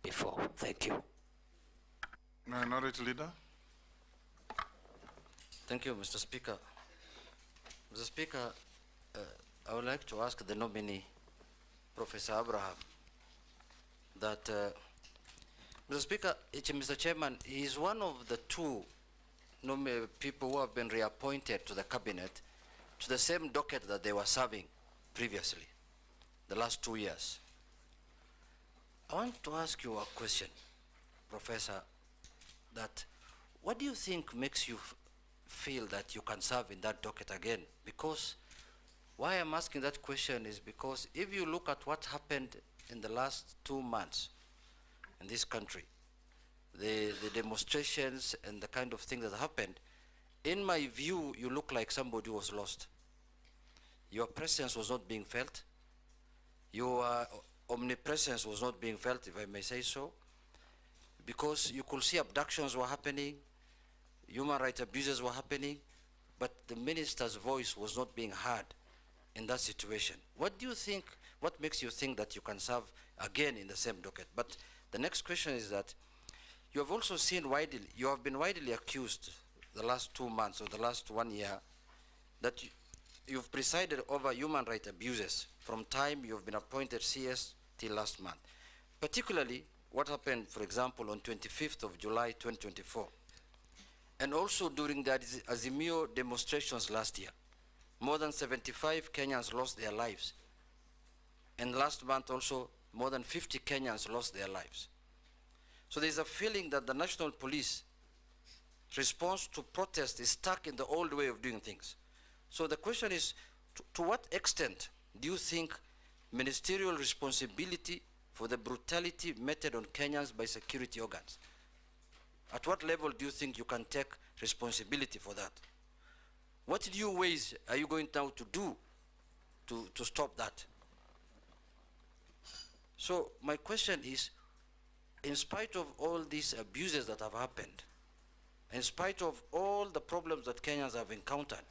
before. Thank you. Minority Leader. Thank you, Mr. Speaker. Mr. Speaker, I would like to ask the nominee, Professor Abraham, that, Mr. Speaker, Mr. Chairman, he is one of the two people who have been reappointed to the cabinet to the same docket that they were serving previously, the last 2 years. I want to ask you a question, Professor, that what do you think makes you feel that you can serve in that docket again? Because why I'm asking that question is because if you look at what happened in the last 2 months in this country, the demonstrations and the kind of things that happened, in my view, you look like somebody who was lost. Your presence was not being felt. Your omnipresence was not being felt, if I may say so, because you could see abductions were happening, human rights abuses were happening, but the minister's voice was not being heard in that situation. What do you think, what makes you think that you can serve again in the same docket? But the next question is that you have also seen widely, you have been widely accused the last 2 months or the last 1 year that you've presided over human rights abuses from time you've been appointed CS till last month. Particularly what happened, for example, on 25th of July 2024. And also during the Azimio demonstrations last year. More than 75 Kenyans lost their lives. And last month also, more than 50 Kenyans lost their lives. So there's a feeling that the National Police response to protest is stuck in the old way of doing things. So the question is, to what extent do you think ministerial responsibility for the brutality meted on Kenyans by security organs? At what level do you think you can take responsibility for that? What new ways are you going now to do to stop that? So my question is, in spite of all these abuses that have happened, in spite of all the problems that Kenyans have encountered,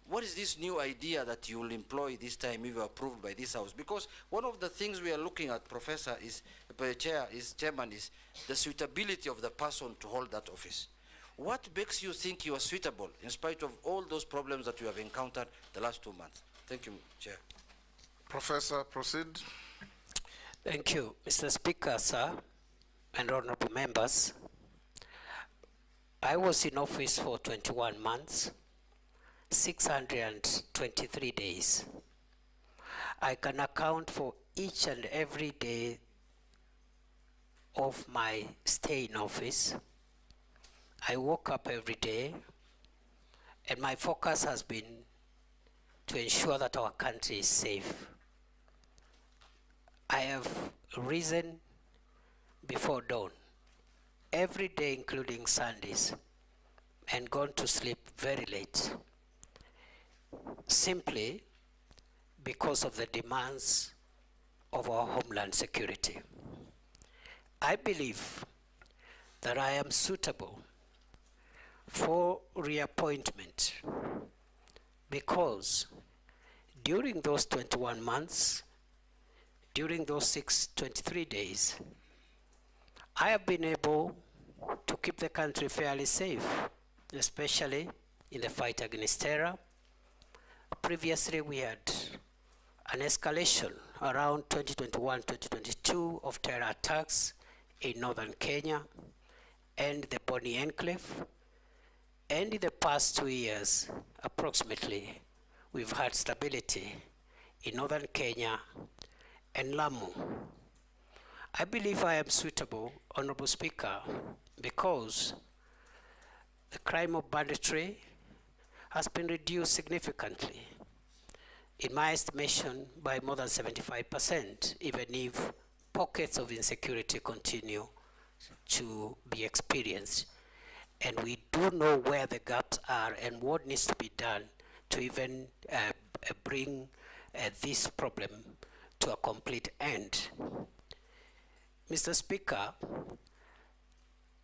what is this new idea that you will employ this time if you are approved by this House? Because one of the things we are looking at, Professor, Chairman, is the suitability of the person to hold that office. What makes you think you are suitable in spite of all those problems that you have encountered the last 2 months? Thank you, Chair. Professor, proceed. Thank you, Mr. Speaker, sir, and honorable members. I was in office for 21 months, 623 days. I can account for each and every day of my stay in office. I woke up every day, and my focus has been to ensure that our country is safe. I have risen before dawn every day, including Sundays, and gone to sleep very late, simply because of the demands of our homeland security. I believe that I am suitable for reappointment because during those 21 months, during those 623 days, I have been able to keep the country fairly safe, especially in the fight against terror. Previously, we had an escalation around 2021-2022 of terror attacks in northern Kenya and the Boni Enclave. And in the past 2 years, approximately, we've had stability in northern Kenya and Lamu. I believe I am suitable, Honorable Speaker, because the crime of banditry has been reduced significantly, in my estimation, by more than 75%, even if pockets of insecurity continue to be experienced. And we do know where the gaps are and what needs to be done to even bring this problem to a complete end. Mr. Speaker,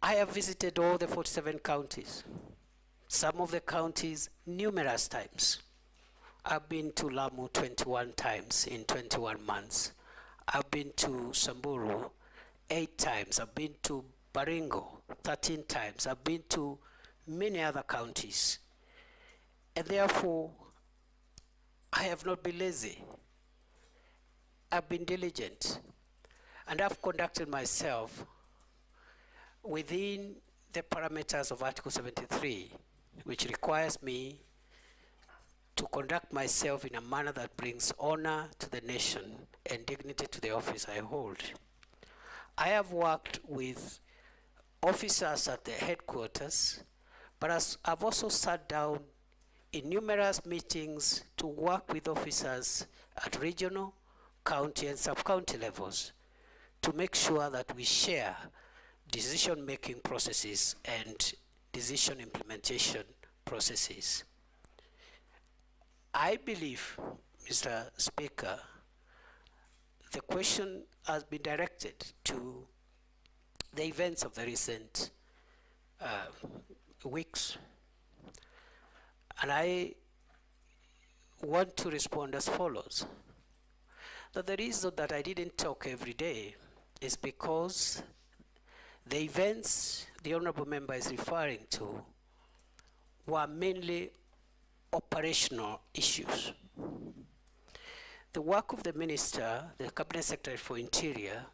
I have visited all the 47 counties, some of the counties numerous times. I've been to Lamu 21 times in 21 months. I've been to Samburu 8 times. I've been to Baringo 13 times. I've been to many other counties. And therefore, I have not been lazy. I've been diligent. And I've conducted myself within the parameters of Article 73, which requires me to conduct myself in a manner that brings honor to the nation and dignity to the office I hold. I have worked with officers at the headquarters, but I've also sat down in numerous meetings to work with officers at regional, county, and sub-county levels to make sure that we share decision-making processes and decision implementation processes. I believe, Mr. Speaker, the question has been directed to the events of the recent weeks. And I want to respond as follows. That the reason that I didn't talk every day is because the events the Honorable Member is referring to were mainly operational issues. The work of the Minister, the Cabinet Secretary for Interior,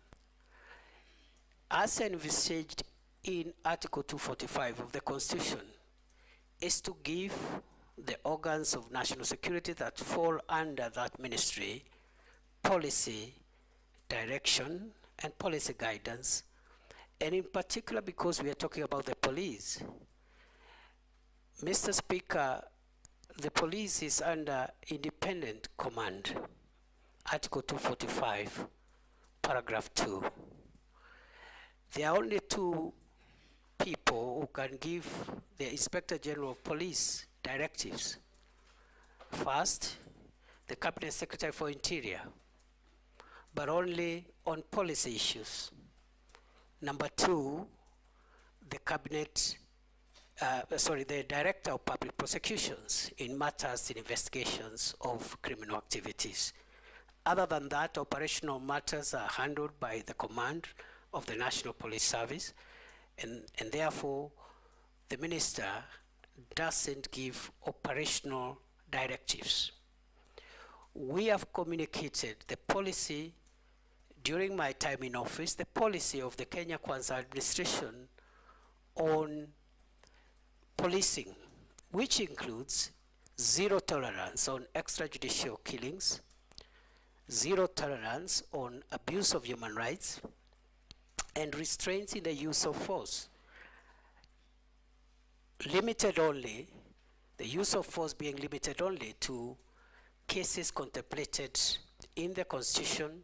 as envisaged in Article 245 of the Constitution, is to give the organs of national security that fall under that ministry policy direction and policy guidance, and in particular because we are talking about the police. Mr. Speaker, the police is under independent command, Article 245, paragraph 2. There are only two people who can give the Inspector General of Police directives. First, the Cabinet Secretary for Interior, but only on policy issues. Number two, the Director of Public Prosecutions in matters in investigations of criminal activities. Other than that, operational matters are handled by the command of the National Police Service, and therefore the Minister doesn't give operational directives. We have communicated the policy during my time in office, the policy of the Kenya Kwanza administration on policing, which includes zero tolerance on extrajudicial killings, zero tolerance on abuse of human rights, and restraints in the use of force. Limited only, the use of force being limited only to cases contemplated in the Constitution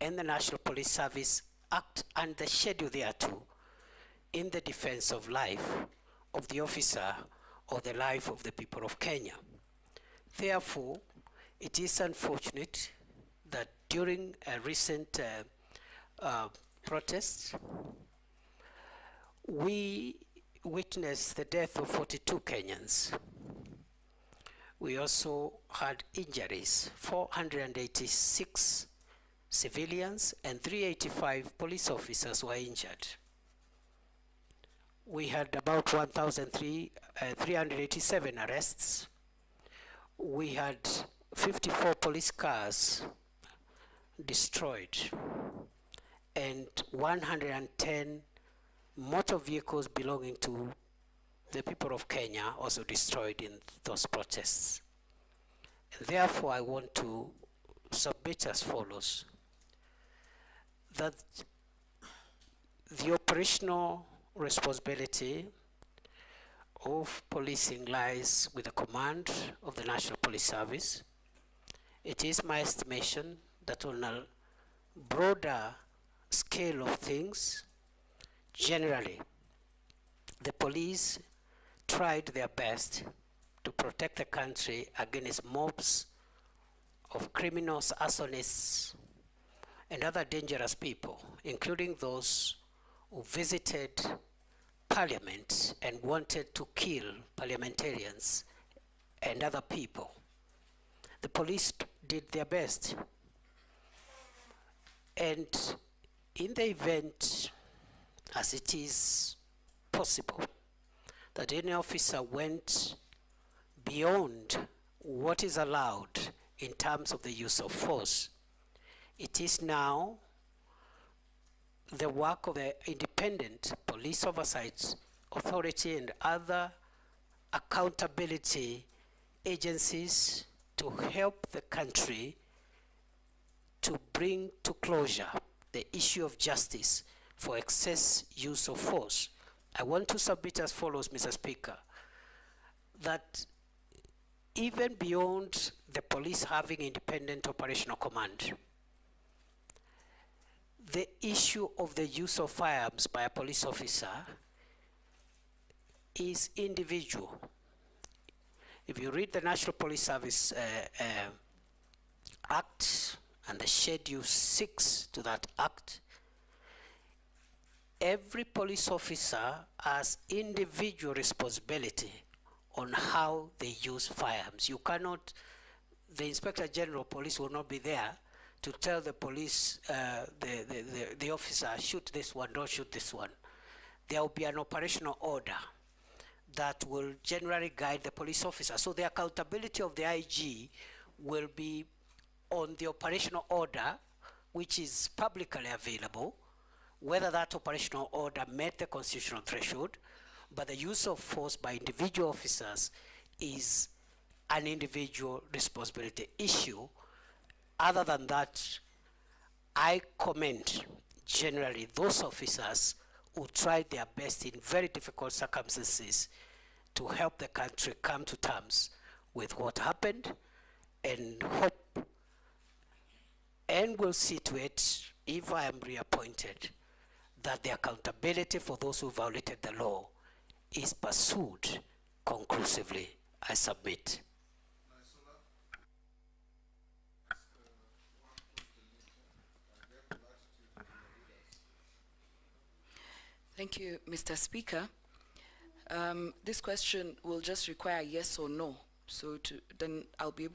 and the National Police Service Act and the schedule thereto in the defense of life of the officer or the life of the people of Kenya. Therefore, it is unfortunate that during a recent protests, we witnessed the death of 42 Kenyans. We also had injuries, 486 civilians and 385 police officers were injured. We had about 1,387 arrests. We had 54 police cars destroyed and 110 motor vehicles belonging to the people of Kenya also destroyed in those protests. And therefore, I want to submit as follows: that the operational responsibility of policing lies with the command of the National Police Service. It is my estimation that on a broader scale of things, generally, the police tried their best to protect the country against mobs of criminals, arsonists, and other dangerous people, including those who visited Parliament and wanted to kill parliamentarians and other people. The police did their best. And in the event, as it is possible, that any officer went beyond what is allowed in terms of the use of force, it is now the work of the Independent Police Oversight Authority and other accountability agencies to help the country to bring to closure the issue of justice for excess use of force. I want to submit as follows, Mr. Speaker, that even beyond the police having independent operational command, the issue of the use of firearms by a police officer is individual. If you read the National Police Service Act and the Schedule 6 to that Act, every police officer has individual responsibility on how they use firearms. You cannot, the Inspector General of Police will not be there to tell the police, the officer, shoot this one, don't shoot this one. There will be an operational order that will generally guide the police officer. So the accountability of the IG will be on the operational order, which is publicly available, whether that operational order met the constitutional threshold, but the use of force by individual officers is an individual responsibility issue. Other than that, I commend generally those officers who tried their best in very difficult circumstances to help the country come to terms with what happened, and hope and will see to it, if I am reappointed, that the accountability for those who violated the law is pursued conclusively. I submit. Thank you, Mr. Speaker. This question will just require yes or no. So then I'll be able